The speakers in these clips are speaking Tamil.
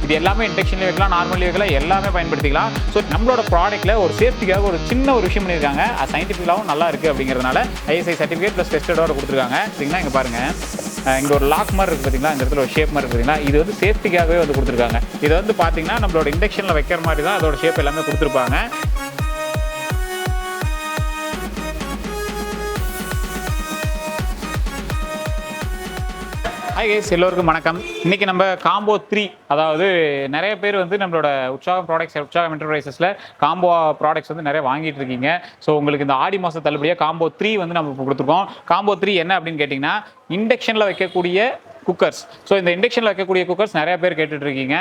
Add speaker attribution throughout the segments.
Speaker 1: இது எல்லாமே இண்டக்ஷன்லேயே வைக்கலாம், நார்மலி வைக்கலாம், எல்லாமே பயன்படுத்திக்கலாம். ஸோ நம்மளோட ப்ராடக்ட்டில் ஒரு சேஃப்டிக்காக ஒரு சின்ன ஒரு விஷயம் பண்ணியிருக்காங்க. அது சயின்டிஃபிக்கலாகவும் நல்லா இருக்குது அப்படிங்கிறதுனால ISI சர்டிஃபிகேட் ப்ளஸ் டெஸ்டடோட கொடுத்துருக்காங்க. சரிங்களா, இங்கே பாருங்கள், இங்கே ஒரு லாக் மாதிரி இருக்குது பார்த்தீங்களா, இந்த இடத்துல ஒரு ஷேப் மாதிரி இருக்குது பார்த்தீங்களா, இது வந்து சேஃப்டிக்காகவே வந்து கொடுத்துருக்காங்க. இது வந்து பார்த்தீங்கன்னா நம்மளோட இண்டக்ஷனில் வைக்கிற மாதிரி தான் அதோட ஷேப் எல்லாமே கொடுத்துருப்பாங்க. ஹாய் கைஸ், எல்லோருக்கும் வணக்கம். இன்றைக்கி நம்ம காம்போ 3, அதாவது நிறைய பேர் வந்து நம்மளோட உற்சாகம் ப்ராடக்ட்ஸ், உற்சாகம் என்டர்பிரைசஸில் காம்போ ப்ராடக்ட்ஸ் வந்து நிறைய வாங்கிட்டு இருக்கீங்க. ஸோ உங்களுக்கு இந்த ஆடி மாதம் தள்ளுபடியாக காம்போ 3 வந்து நம்ம கொடுத்துருக்கோம். காம்போ 3 என்ன அப்படின்னு கேட்டிங்கன்னா, இண்டக்ஷனில் வைக்கக்கூடிய குக்கர்ஸ். ஸோ இந்த இண்டக்ஷனில் வைக்கக்கூடிய குக்கர்ஸ் நிறைய பேர் கேட்டுட்டு இருக்கீங்க.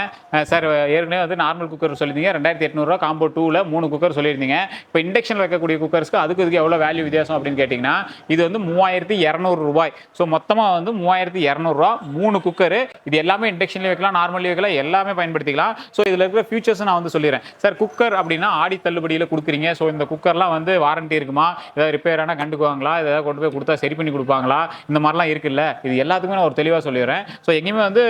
Speaker 1: சார் ஏற்கனவே வந்து நார்மல் குக்கர் சொல்லியிருந்தீங்க 2800 காம்போ 2ல் 3 குக்கர் சொல்லியிருந்தீங்க. இப்போ இண்டக்ஷனில் வைக்கக்கூடிய குக்கர்ஸ்க்கு அதுக்கு எவ்வளோ வேல்யூ வித்தியாசம் அப்படின்னு கேட்டிங்கன்னா, இது வந்து 3200 ரூபாய். ஸோ மொத்தமாக வந்து 3200 ரூபா 3 குக்கரு. இது எல்லாமே இண்டக்ஷன்லேயே வைக்கலாம், நார்மலி வைக்கலாம், எல்லாமே பயன்படுத்திக்கலாம். ஸோ இதில் இருக்கிற ஃபியூச்சர்ஸ் நான் வந்து சொல்லிடுறேன். சார் குக்கர் அப்படின்னா ஆடி தள்ளுபடியில் கொடுக்குறீங்க. ஸோ இந்த குக்கர்லாம் வந்து வாரண்டி இருக்குமா, ஏதாவது ரிப்பேர் ஆனால் கண்டுக்குவாங்களா, ஏதாவது கொண்டு போய் கொடுத்தா சரி பண்ணி கொடுப்பாங்களா, இந்த மாதிரிலாம் இருக்குல்ல, இது எல்லாத்துக்குமே நான் ஒரு தெளிவாக சொல்லிடுறேன். ஸோ எங்கேயுமே வந்து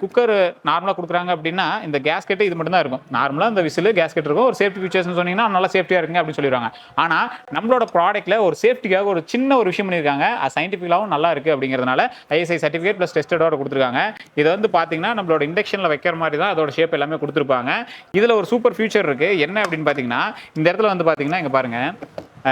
Speaker 1: குக்கர் நார்மலாக கொடுக்குறாங்க அப்படின்னா இந்த கேஸ்கெட்டு இது மட்டும் தான் இருக்கும். நார்மலாக இந்த விசில் கேஸ்கெட் இருக்கும். ஒரு சேஃப்டி ஃபீச்சர்ஸ்னு சொன்னீங்கன்னா நல்லா சேஃப்டியாக இருக்குங்க அப்படின்னு சொல்லிடுவாங்க. ஆனால் நம்மளோட ப்ராடக்ட்டில் ஒரு சேஃப்டிக்காக ஒரு சின்ன ஒரு விஷயம் பண்ணியிருக்காங்க. அது சயின்டிஃபிக்கலாகவும் நல்லா இருக்குது அப்படிங்கிறதுனால ISI சர்டிஃபிகேட் ப்ளஸ் டெஸ்டடோட கொடுத்துருக்காங்க. இதை வந்து பார்த்தீங்கன்னா நம்மளோட இண்டக்ஷனில் வைக்கிற மாதிரி தான் அதோட ஷேப் எல்லாமே கொடுத்துருப்பாங்க. இதில் ஒரு சூப்பர் ஃபியூச்சர் இருக்குது. என்ன அப்படின்னு பார்த்தீங்கன்னா, இந்த இடத்துல வந்து பார்த்தீங்கன்னா இங்கே பாருங்கள்,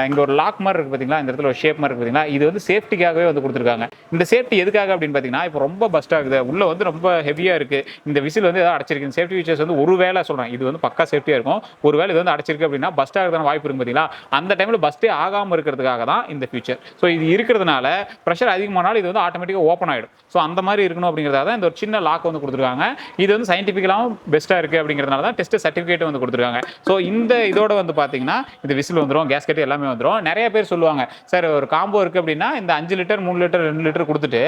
Speaker 1: இங்கே ஒரு லாக் மாதிரி இருக்குது பார்த்தீங்களா, இந்த இடத்துல ஒரு ஷேப் மாதிரி இருக்குது பார்த்தீங்களா, இது வந்து சேஃப்டிக்காகவே வந்து கொடுத்துருக்காங்க. இந்த சேஃப்டி எதுக்காக அப்படின்னு பார்த்தீங்கன்னா, இப்போ ரொம்ப பஸ்ட் ஆகுது, உள்ளே வந்து ரொம்ப ஹெவியாக இருக்குது, இந்த விசில் வந்து ஏதாவது அடைச்சிருக்கு. இந்த சேஃப்டி ஃபீச்சர்ஸ் வந்து ஒரு வேளை சொல்கிறேன், இது வந்து பக்கா சேஃப்டியாக இருக்கும். ஒரு வேளை இது வந்து அடைச்சிருக்கு அப்படின்னா பஸ்ட் ஆகுதான வாய்ப்பு இருக்குது பார்த்தீங்களா, அந்த டைமில் பஸ்ட்டே ஆகாமல் இருக்கிறதுக்காக தான் இந்த ஃபீச்சர். ஸோ இது இருக்கிறதுனால ப்ரெஷர் அதிகமானாலும் இது வந்து ஆட்டோமேட்டிக்காக ஓப்பன் ஆகிடும். ஸோ அந்த மாதிரி இருக்கணும் அப்படிங்கிறதாக தான் இந்த ஒரு சின்ன லாக் வந்து கொடுத்துருக்காங்க. இது வந்து சயின்டிஃபிக்கலாகவும் பெஸ்ட்டாக இருக்குது அப்படிங்கிறதுனால தான் டெஸ்ட் சர்டிஃபிகேட் வந்து கொடுத்துருக்காங்க. ஸோ இந்த இதோட வந்து பார்த்தீங்கன்னா இந்த விசில் வந்துடும், கேஸ்கெட் எல்லாமே வந்துடும். நிறைய பேர் சொல்லுவாங்க, சார் ஒரு காம்போ இருக்குது அப்படின்னா இந்த 5 லிட்டர் 3 லிட்டர் 2 லிட்டர் கொடுத்துட்டு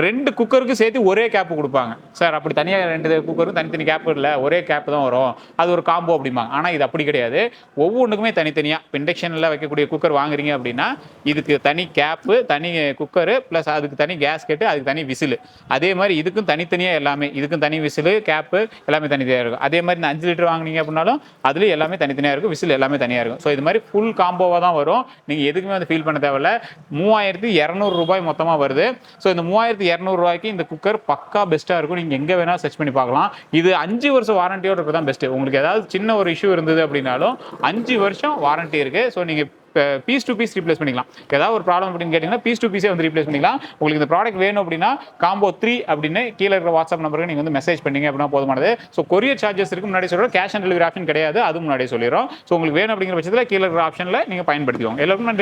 Speaker 1: 2 குக்கருக்கு சேர்த்து ஒரே கேப்பு கொடுப்பாங்க. சார் அப்படி தனியாக 2 குக்கருக்கும் தனித்தனி கேப்பு இல்லை, ஒரே கேப்பு தான் வரும், அது ஒரு காம்போ அப்படிம்பாங்க. ஆனால் இது அப்படி கிடையாது. ஒவ்வொன்றுக்குமே தனித்தனியாக இண்டக்ஷனில் வைக்கக்கூடிய குக்கர் வாங்குறீங்க அப்படின்னா இதுக்கு தனி கேப்பு, தனி குக்கரு, ப்ளஸ் அதுக்கு தனி கேஸ்கெட்டு, அதுக்கு தனி விசில். அதே மாதிரி இதுக்கும் தனித்தனியாக எல்லாமே, இதுக்கும் தனி விசில், கேப்பு எல்லாமே தனித்தனியாக இருக்கும். அதே மாதிரி இந்த 5 லிட்டர் வாங்கினீங்க அப்படின்னாலும் அதுலேயும் எல்லாமே தனித்தனியாக இருக்கும், விசில் எல்லாமே தனியாக இருக்கும். ஸோ இது மாதிரி ஃபுல் காம்போவாக தான் வரும். நீங்கள் எதுக்குமே வந்து ஃபீல் பண்ண தேவையில்ல. 3200 ரூபாய் மொத்தமாக வருது. ஸோ இந்த 3200 ரூபாய்க்கு இந்த குக்கர் பக்கா பெஸ்ட்டாக இருக்கும். நீங்கள் எங்கே வேணால் சர்ச் பண்ணி பார்க்கலாம். இது 5 வருஷம் வாரண்டியோட இருக்குது தான் பெஸ்ட்டு. உங்களுக்கு ஏதாவது சின்ன ஒரு இஷ்யூ இருந்தது அப்படின்னாலும் 5 வருஷம் வாரண்டி இருக்குது. ஸோ நீங்கள் பீஸ் டு பீஸ் ரீப்ளேஸ் பண்ணிக்கலாம். ஏதாவது ஒரு ப்ராப்ளம் அப்படின்னு கேட்டிங்கன்னா பீஸ் டு பீஸே வந்து ரீப்ளேஸ் பண்ணிக்கலாம். உங்களுக்கு இந்த ப்ராடக்ட் வேணும் அப்படின்னா காம்போ 3 அப்படின்னு கீழே இருக்கிற வாட்ஸ்அப் நம்பருக்கு நீங்கள் வந்து மெசேஜ் பண்ணிங்க அப்படின்னா போதுமானது. ஸோ கொரியர் சார்ஜஸ் இருக்குது, முன்னாடி சொல்கிறோம். கேஷ் ஆன் டெலிவரி ஆப்ஷன் கிடையாது, அது முன்னாடியே சொல்லிடுறோம். ஸோ உங்களுக்கு வேணும் அப்படிங்கிற பட்சத்தில் கீழே இருக்கிற ஆப்ஷனில் நீங்கள் பயன்படுத்திக்கோங்க. எல்லாருக்கும் நன்றி.